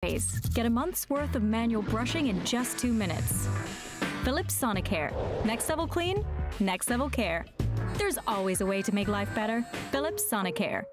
Get a month's worth of manual brushing in just 2 minutes. Philips Sonicare. Next level clean, next level care. There's always a way to make life better. Philips Sonicare.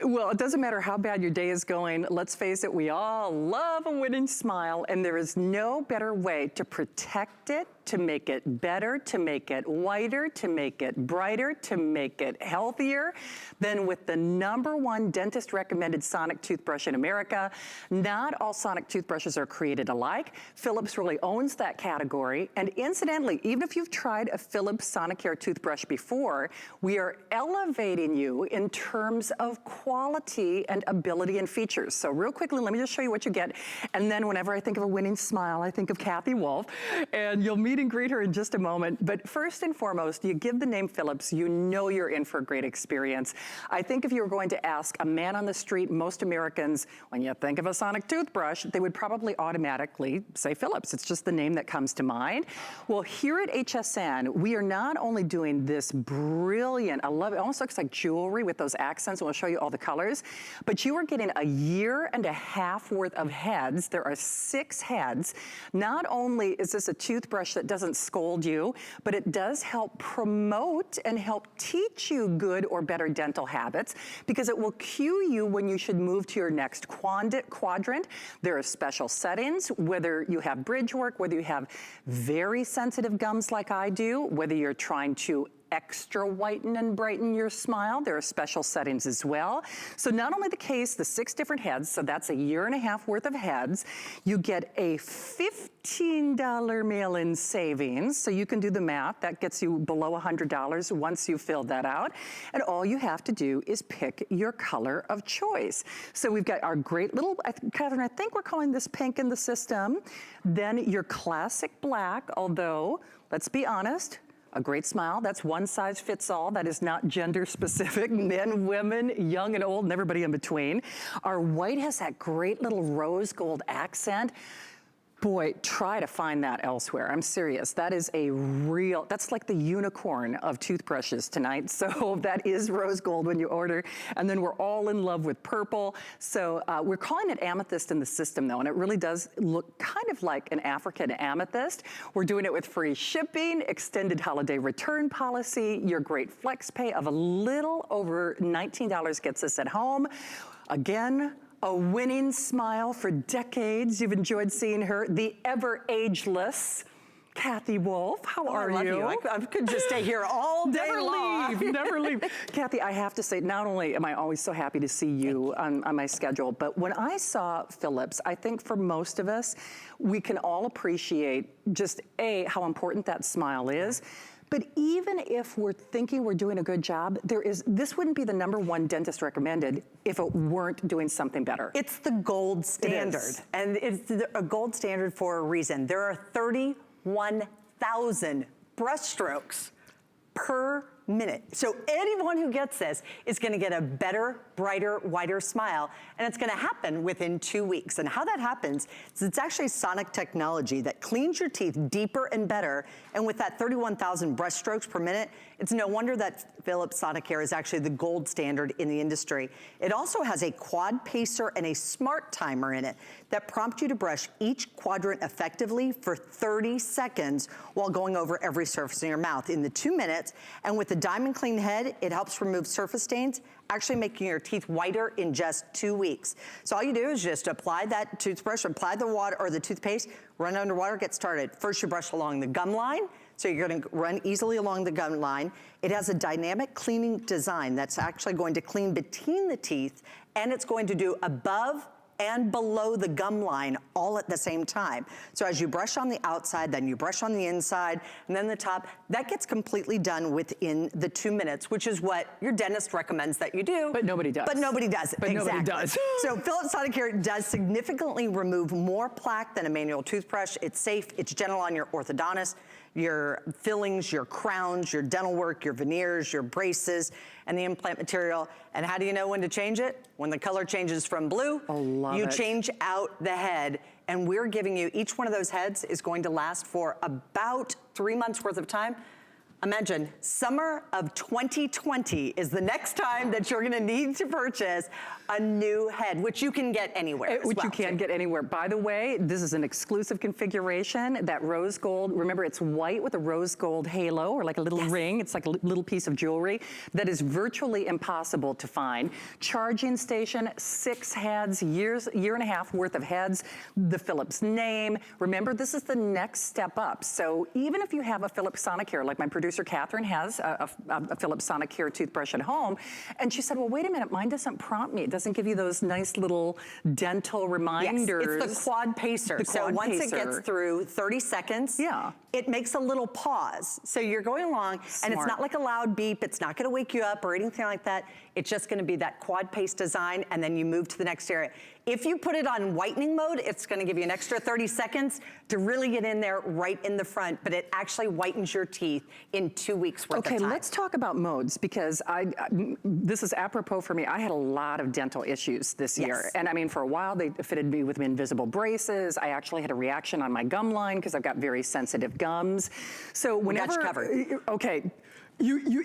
Well, it doesn't matter how bad your day is going. Let's face it, we all love a winning smile, and there is no better way to protect it, to make it better, to make it whiter, to make it brighter, to make it healthier than with the #1 dentist recommended sonic toothbrush in America. Not all sonic toothbrushes are created alike. Philips really owns that category. And incidentally, even if you've tried a Philips Sonicare toothbrush before, we are elevating you in terms of quality and ability and features. So real quickly, let me just show you what you get. And then whenever I think of a winning smile, I think of Kathy Wolf, and you'll meet and greet her in just a moment. But first and foremost, you give the name Philips, you know you're in for a great experience. I think if you were going to ask a man on the street, most Americans, when you think of a sonic toothbrush, they would probably automatically say Philips. It's just the name that comes to mind. Well, here at HSN, we are not only doing this brilliant, I love it, almost looks like jewelry with those accents, and we'll show you all the colors, but you are getting a 1.5 years worth of heads. There are 6 heads. Not only is this a toothbrush that doesn't scold you, but it does help promote and help teach you good or better dental habits, because it will cue you when you should move to your next quadrant. There are special settings, whether you have bridge work, whether you have very sensitive gums like I do, whether you're trying to extra whiten and brighten your smile. There are special settings as well. So not only the case, the 6 different heads, so that's a 1.5 years worth of heads. You get a $15 mail-in savings, so you can do the math. That gets you below $100 once you fill that out. And all you have to do is pick your color of choice. So we've got our great little, Catherine, I think we're calling this pink in the system. Then your classic black, although, let's be honest, a great smile, that's one size fits all. That is not gender specific. Men, women, young and old, and everybody in between. Our white has that great little rose gold accent. Boy, try to find that elsewhere. I'm serious. That is a real, that's like the unicorn of toothbrushes tonight. So that is rose gold when you order. And then we're all in love with purple. So we're calling it amethyst in the system though, and it really does look kind of like an African amethyst. We're doing it with free shipping, extended holiday return policy, your great flex pay of a little over $19 gets us at home. Again, a winning smile for decades. You've enjoyed seeing her, the ever ageless Kathy Wolf. How are you? I could just stay here all day long. Never leave. Kathy, I have to say, not only am I always so happy to see you on my schedule, but when I saw Philips, I think for most of us, we can all appreciate just how important that smile is. But even if we're thinking we're doing a good job, this wouldn't be the #1 dentist recommended if it weren't doing something better. It's the gold standard. And it's a gold standard for a reason. There are 31,000 brush strokes per minute. So anyone who gets this is gonna get a better, brighter, whiter smile, and it's gonna happen within 2 weeks. And how that happens is it's actually sonic technology that cleans your teeth deeper and better, and with that 31,000 brush strokes per minute, it's no wonder that Philips Sonicare is actually the gold standard in the industry. It also has a quad pacer and a smart timer in it that prompt you to brush each quadrant effectively for 30 seconds while going over every surface in your mouth in the 2 minutes. And with the DiamondClean head, it helps remove surface stains, actually making your teeth whiter in just 2 weeks. So all you do is just apply that toothbrush, apply the water or the toothpaste, run under water, get started. First you brush along the gum line, so you're gonna run easily along the gum line. It has a dynamic cleaning design that's actually going to clean between the teeth, and it's going to do above and below the gum line all at the same time. So as you brush on the outside, then you brush on the inside, and then the top, that gets completely done within the 2 minutes, which is what your dentist recommends that you do. But nobody does. But nobody does. But exactly. nobody does. So Philips Sonicare does significantly remove more plaque than a manual toothbrush. It's safe, it's gentle on your orthodontist, your fillings, your crowns, your dental work, your veneers, your braces, and the implant material. And how do you know when to change it? When the color changes from blue, you change out the head. And we're giving you, each one of those heads is going to last for about 3 months worth of time. Imagine, summer of 2020 is the next time that you're gonna need to purchase a new head, which you can get anywhere as Which well, you can too. get anywhere. By the way, this is an exclusive configuration. That rose gold, remember it's white with a rose gold halo or like a little ring. It's like a little piece of jewelry that is virtually impossible to find. Charging station, 6 heads, year and a half worth of heads, the Philips name. Remember, this is the next step up. So even if you have a Philips Sonicare, like my producer Catherine has a Philips Sonicare toothbrush at home, and she said, well, wait a minute, mine doesn't prompt me. It doesn't give you those nice little dental reminders. Yes, it's the quad pacer. So once it gets through 30 seconds, it makes a little pause. So you're going along, and it's not like a loud beep. It's not going to wake you up or anything like that. It's just going to be that quad pace design, and then you move to the next area. If you put it on whitening mode, it's going to give you an extra 30 seconds to really get in there right in the front, but it actually whitens your teeth in 2 weeks worth of time. Okay, let's talk about modes, because this is apropos for me. I had a lot of dental issues this year. And I mean, for a while, they fitted me with invisible braces. I actually had a reaction on my gum line because I've got very sensitive gums. So whenever— We got you covered. Okay.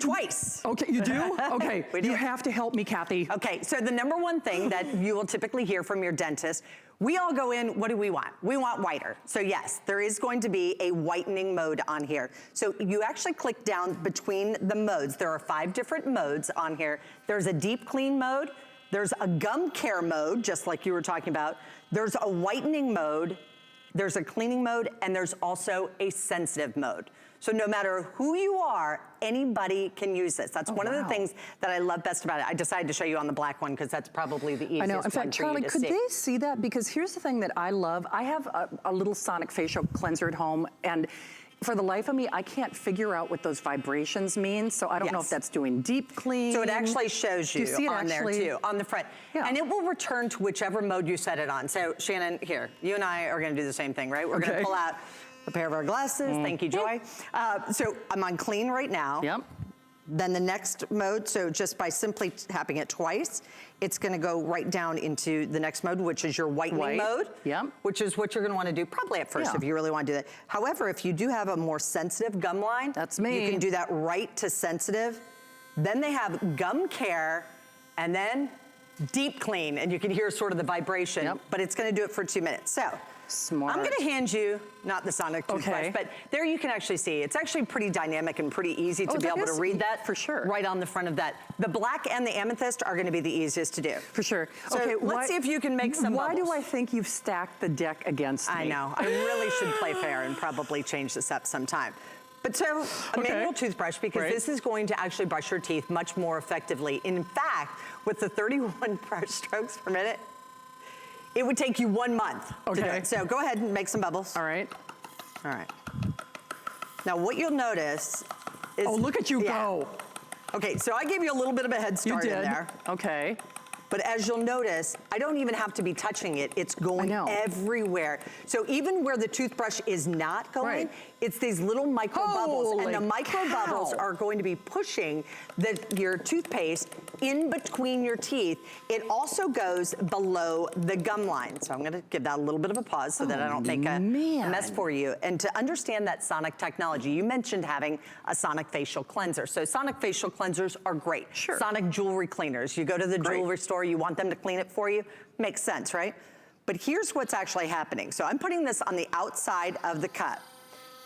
Twice. Okay, you do? Okay, you have to help me, Kathy. Okay, so the number one thing that you will typically hear from your dentist, we all go in, what do we want? We want whiter. So yes, there is going to be a whitening mode on here. So you actually click down between the modes. There are 5 different modes on here. There's a deep clean mode, there's a gum care mode, just like you were talking about, there's a whitening mode, there's a cleaning mode, and there's also a sensitive mode. So no matter who you are, anybody can use this. That's one of the things that I love best about it. I decided to show you on the black one because that's probably the easiest one. I know. In fact, Charlie, could they see that? Because here's the thing that I love. I have a little sonic facial cleanser at home, and for the life of me, I can't figure out what those vibrations mean, so I don't know if that's doing deep clean. So it actually shows you, on there too, on the front. And it will return to whichever mode you set it on. So Shannon, here, you and I are gonna do the same thing, right? We're gonna pull out a pair of our glasses. Thank you, Joy. So I'm on clean right now. Yep. Then the next mode, so just by simply tapping it twice, it's gonna go right down into the next mode, which is your whitening mode, which is what you're gonna wanna do probably at first if you really wanna do that. However, if you do have a more sensitive gum line, that's me. You can do that right to sensitive. Then they have gum care, and then deep clean, and you can hear sort of the vibration, but it's gonna do it for 2 minutes. So, smart. I'm gonna hand you, not the sonic toothbrush, but there you can actually see, it's actually pretty dynamic and pretty easy to be able to read that for sure. Right on the front of that. The black and the amethyst are gonna be the easiest to do. For sure. So let's see if you can make some bubbles. Why do I think you've stacked the deck against me? I know, I really should play fair and probably change this up sometime. But so, a manual toothbrush, because this is going to actually brush your teeth much more effectively. In fact, with the 31 brush strokes per minute, it would take you 1 month to do it. So go ahead and make some bubbles. All right. All right. Now what you'll notice is— oh, look at you go. Okay, so I gave you a little bit of a head start in there. Okay. But as you'll notice, I don't even have to be touching it. It's going everywhere. So even where the toothbrush is not going, it's these little micro bubbles. And the micro bubbles are going to be pushing your toothpaste in between your teeth. It also goes below the gum line. So I'm gonna give that a little bit of a pause so that I don't make a mess for you. And to understand that sonic technology, you mentioned having a sonic facial cleanser. So sonic facial cleansers are great. Sonic jewelry cleaners. You go to the jewelry store, you want them to clean it for you. Makes sense, right? But here's what's actually happening. So I'm putting this on the outside of the cup.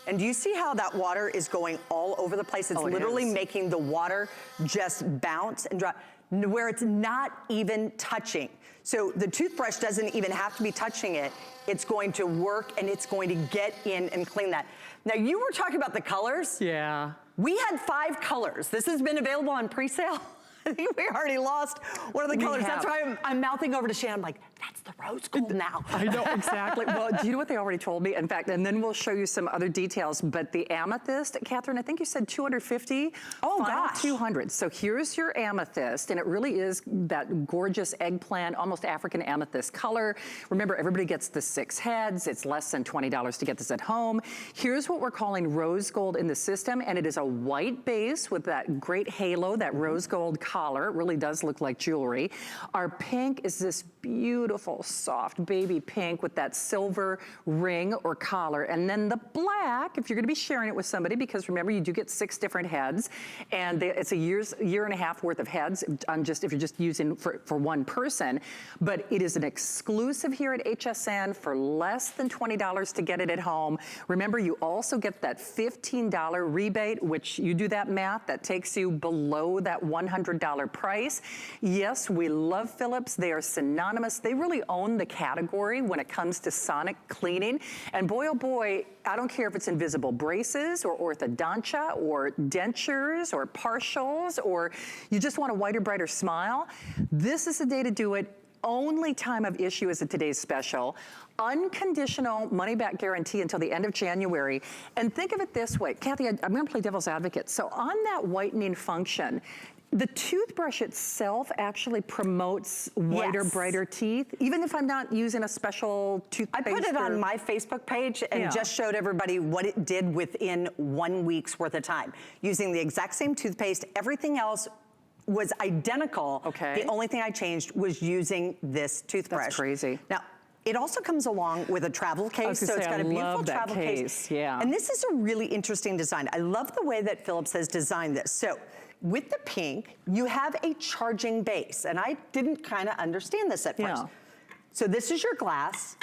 And do you see how that water is going all over the place? It's literally making the water just bounce and drop, where it's not even touching. So the toothbrush doesn't even have to be touching it. It's going to work and it's going to get in and clean that. Now you were talking about the colors. Yeah. We had 5 colors. This has been available on pre-sale. I think we already lost one of the colors. That's why I'm mouthing over to Shannon. I'm like, that's the rose gold now. I know, exactly. Well, do you know what they already told me? In fact, and then we'll show you some other details, but the amethyst, Catherine, I think you said 250? Oh, gosh. 200. So here's your amethyst, and it really is that gorgeous eggplant, almost African amethyst color. Remember, everybody gets the 6 heads. It's less than $20 to get this at home. Here's what we're calling rose gold in the system, and it is a white base with that great halo, that rose gold collar. It really does look like jewelry. Our pink is this beautiful beautiful, soft baby pink with that silver ring or collar. And then the black, if you're gonna be sharing it with somebody, because remember, you do get 6 different heads, and it's a year and a half worth of heads on just, if you're just using for one person. But it is an exclusive here at HSN for less than $20 to get it at home. Remember, you also get that $15 rebate, which you do that math, that takes you below that $100 price. Yes, we love Philips. They are synonymous. They really own the category when it comes to sonic cleaning. And boy, oh boy, I don't care if it's invisible braces or orthodontia or dentures or partials, or you just want a whiter, brighter smile. This is the day to do it. Only time of issue is at today's special. Unconditional money-back guarantee until the end of January. And think of it this way, Kathy, I'm gonna play devil's advocate. So on that whitening function, the toothbrush itself actually promotes whiter, brighter teeth, even if I'm not using a special toothpaste. I put it on my Facebook page and just showed everybody what it did within 1 week's worth of time. Using the exact same toothpaste, everything else was identical. Okay. The only thing I changed was using this toothbrush. That's crazy. Now, it also comes along with a travel case, so it's got a beautiful travel case. Yeah. And this is a really interesting design. I love the way that Philips has designed this. So with the pink, you have a charging base, and I didn't kind of understand this at first. So this is your glass,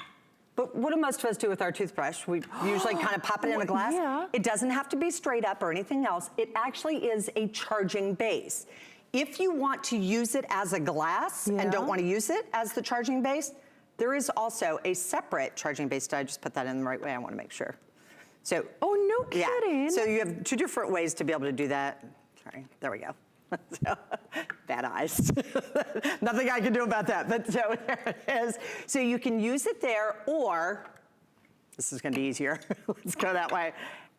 but what do most of us do with our toothbrush? We usually kind of pop it in a glass. Yeah. It doesn't have to be straight up or anything else. It actually is a charging base. If you want to use it as a glass and don't want to use it as the charging base, there is also a separate charging base. Did I just put that in the right way? I want to make sure. So, oh, no kidding. Yeah. So you have 2 different ways to be able to do that. Sorry, there we go. So, bad eyes. Nothing I can do about that, but so there it is. So you can use it there, or, this is gonna be easier. Let's go that way.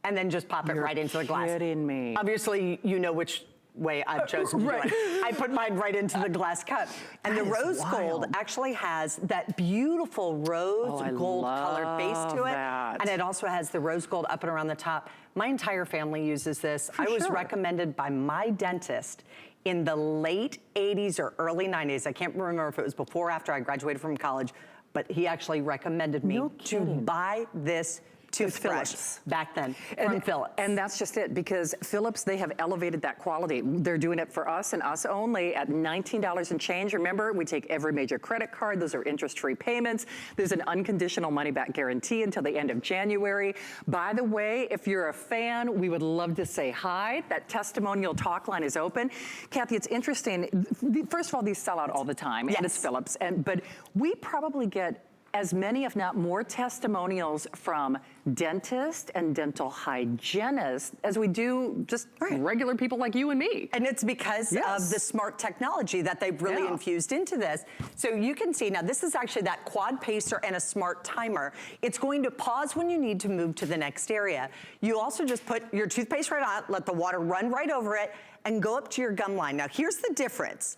And then just pop it right into the glass. You're kidding me. Obviously, you know which way I've chosen to do it. I put mine right into the glass cup. And the rose gold actually has that beautiful rose gold colored base to it. And it also has the rose gold up and around the top. My entire family uses this. I was recommended by my dentist in the late 80s or early 90s. I can't remember if it was before or after I graduated from college, but he actually recommended me to buy this toothbrush back then from Philips. And that's just it, because Philips, they have elevated that quality. They're doing it for us and us only at $19 and change. Remember, we take every major credit card. Those are interest-free payments. There's an unconditional money-back guarantee until the end of January. By the way, if you're a fan, we would love to say hi. That testimonial talk line is open. Kathy, it's interesting. First of all, these sell out all the time, and it's Philips. But we probably get as many, if not more, testimonials from dentists and dental hygienists as we do just regular people like you and me. And it's because of the smart technology that they've really infused into this. So you can see, now this is actually that quad pacer and a smart timer. It's going to pause when you need to move to the next area. You also just put your toothpaste right on, let the water run right over it, and go up to your gum line. Now here's the difference.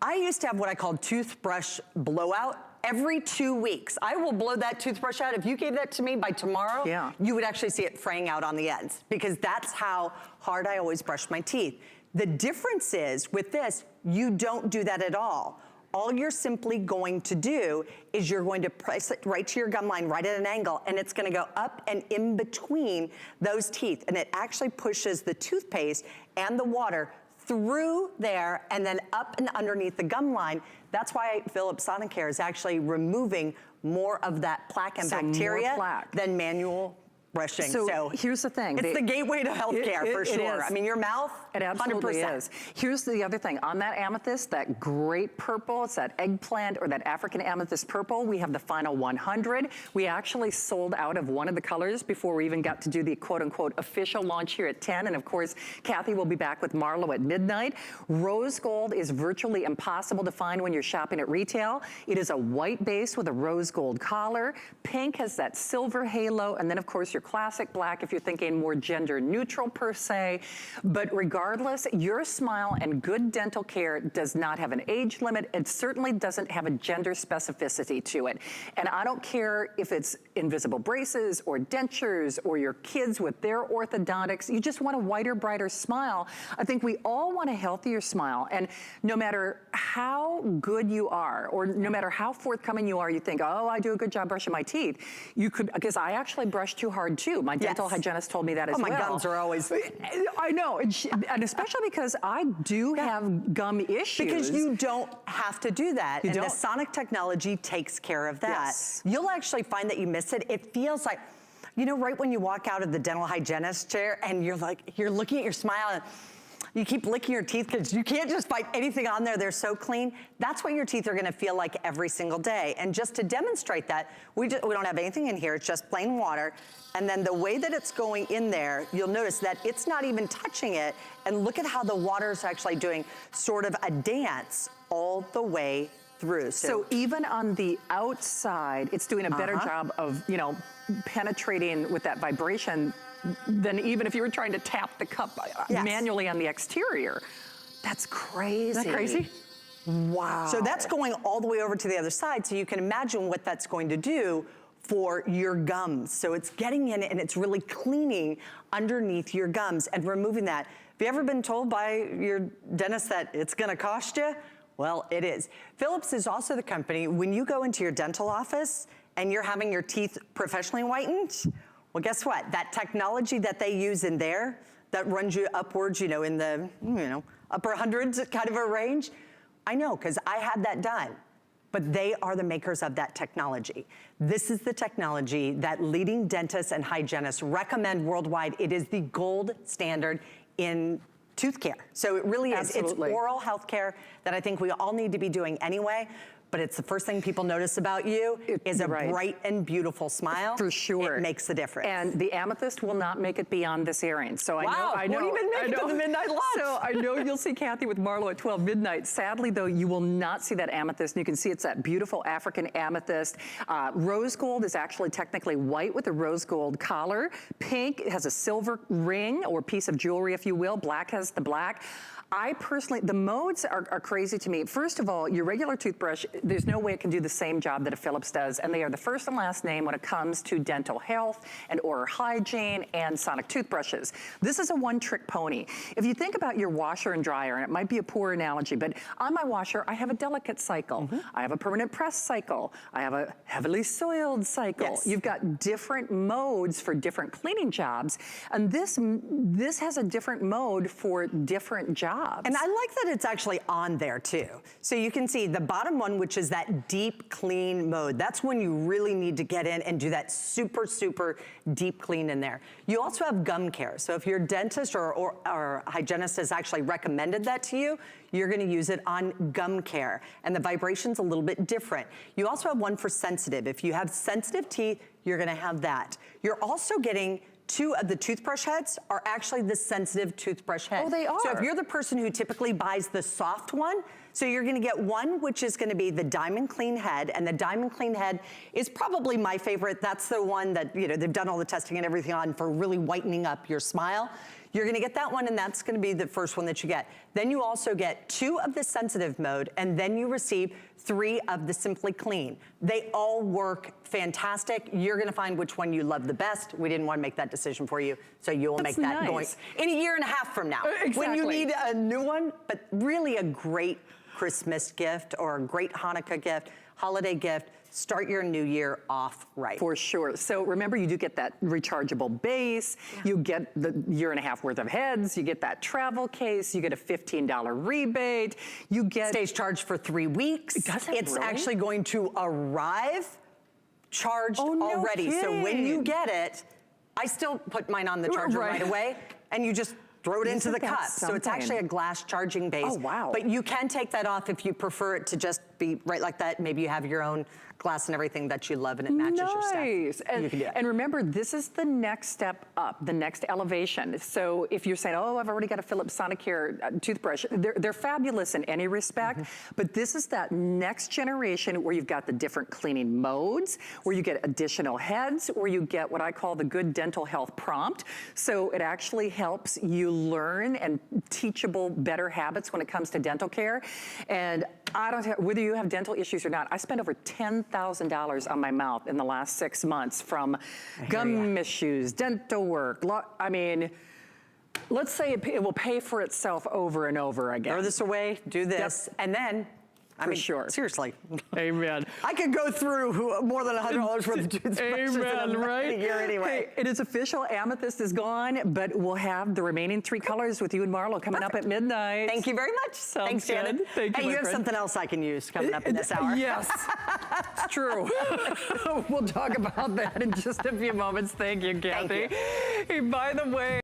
I used to have what I called toothbrush blowout. Every 2 weeks, I will blow that toothbrush out. If you gave that to me by tomorrow, you would actually see it fraying out on the ends, because that's how hard I always brush my teeth. The difference is, with this, you don't do that at all. All you're simply going to do is you're going to press it right to your gum line, right at an angle, and it's gonna go up and in between those teeth, and it actually pushes the toothpaste and the water through there and then up and underneath the gum line. That's why Philips Sonicare is actually removing more of that plaque and bacteria than manual brushing. So here's the thing. It's the gateway to healthcare for sure. I mean, your mouth, it absolutely 100%. is. Here's the other thing. On that amethyst, that great purple, it's that eggplant or that African amethyst purple, we have the final 100. We actually sold out of one of the colors before we even got to do the quote unquote official launch here at 10. And of course, Kathy will be back with Marlo at midnight. Rose gold is virtually impossible to find when you're shopping at retail. It is a white base with a rose gold collar. Pink has that silver halo. And then of course, your your classic black if you're thinking more gender neutral per se. But regardless, your smile and good dental care does not have an age limit. It certainly doesn't have a gender specificity to it. And I don't care if it's invisible braces or dentures or your kids with their orthodontics. You just want a whiter, brighter smile. I think we all want a healthier smile. And no matter how good you are, or no matter how forthcoming you are, you think, oh, I do a good job brushing my teeth. You could, because I actually brush too hard too. My dental hygienist told me that as well. My gums are always... I know, and especially because I do have gum issues. Because you don't have to do that. You and don't. the Sonic technology takes care of that. Yes. You'll actually find that you miss it. It feels like, you know, right when you walk out of the dental hygienist chair and you're like, you're looking at your smile and you keep licking your teeth because you can't just find anything on there. They're so clean. That's what your teeth are gonna feel like every single day. And just to demonstrate that, we don't have anything in here. It's just plain water. And then the way that it's going in there, you'll notice that it's not even touching it. And look at how the water's actually doing sort of a dance all the way through. So even on the outside, it's doing a better job of, you know, penetrating with that vibration than even if you were trying to tap the cup manually on the exterior. That's crazy. Isn't that crazy? Wow. So that's going all the way over to the other side, so you can imagine what that's going to do for your gums. So it's getting in and it's really cleaning underneath your gums and removing that. Have you ever been told by your dentist that it's gonna cost you? Well, it is. Philips is also the company, when you go into your dental office and you're having your teeth professionally whitened, well, guess what? That technology that they use in there that runs you upwards, you know, in the, you know, upper hundreds kind of a range. I know, because I had that done. But they are the makers of that technology. This is the technology that leading dentists and hygienists recommend worldwide. It is the gold standard in tooth care. So it really is. Absolutely. It's oral health care that I think we all need to be doing anyway. But it's the first thing people notice about you is a bright and beautiful smile. For sure. It makes the difference. And the Amethyst will not make it beyond this airing. So I know. Won't even make it to the midnight lunch. So I know you'll see Kathy with Marlo at 12 midnight. Sadly, though, you will not see that amethyst. And you can see it's that beautiful African amethyst. Rose gold is actually technically white with a rose gold collar. Pink, it has a silver ring or piece of jewelry, if you will. Black has the black. I personally, the modes are crazy to me. First of all, your regular toothbrush, there's no way it can do the same job that a Philips does, and they are the first and last name when it comes to dental health and oral hygiene and sonic toothbrushes. This is a one-trick pony. If you think about your washer and dryer, and it might be a poor analogy, but on my washer, I have a delicate cycle. I have a permanent press cycle. I have a heavily soiled cycle. Yes. You've got different modes for different cleaning jobs, and this has a different mode for different jobs. And I like that it's actually on there too. So you can see the bottom one, which is that deep clean mode. That's when you really need to get in and do that super, super deep clean in there. You also have gum care. So if your dentist or hygienist has actually recommended that to you, you're gonna use it on gum care. And the vibration's a little bit different. You also have one for sensitive. If you have sensitive teeth, you're gonna have that. You're also getting 2 of the toothbrush heads are actually the sensitive toothbrush head. Oh, they are. So if you're the person who typically buys the soft one, so you're gonna get one which is gonna be the DiamondClean head, and the DiamondClean head is probably my favorite. That's the one that, you know, they've done all the testing and everything on for really whitening up your smile. You're gonna get that one, and that's gonna be the first one that you get. Then you also get 2 of the sensitive mode, and then you receive 3 of the Simply Clean. They all work fantastic. You're gonna find which one you love the best. We didn't wanna make that decision for you, so you'll make that going in a year and a half from now. When you need a new one, but really a great Christmas gift or a great Hanukkah gift, holiday gift. Start your new year off right. For sure. So remember, you do get that rechargeable base, you get the year and a half worth of heads, you get that travel case, you get a $15 rebate, you get... Stays charged for 3 weeks. It's actually going to arrive charged already. So when you get it, I still put mine on the charger right away, and you just throw it into the cup. So it's actually a glass charging base. Oh, wow. But you can take that off if you prefer it to just be right like that. Maybe you have your own glass and everything that you love and it matches your stuff. Nice. And remember, this is the next step up, the next elevation. So if you're saying, oh, I've already got a Philips Sonicare toothbrush, they're fabulous in any respect, but this is that next generation where you've got the different cleaning modes, where you get additional heads, where you get what I call the good dental health prompt. So it actually helps you learn and teachable better habits when it comes to dental care. And I don't care whether you have dental issues or not. I spent over $10,000 on my mouth in the last 6 months from gum issues, dental work. I mean, let's say it will pay for itself over and over again. Throw this away, do this, and then, I mean, seriously. Amen. I could go through more than $100 worth of toothbrushes in a year anyway. Hey, it is official. Amethyst is gone, but we'll have the remaining 3 colors with you and Marlo coming up at midnight. Thank you very much. Thanks, Janet. Thank you, hey, you have something else I can use coming up in this hour. Yes, it's true. We'll talk about that in just a few moments. Thank you, Kathy. Thank you. Hey, by the way,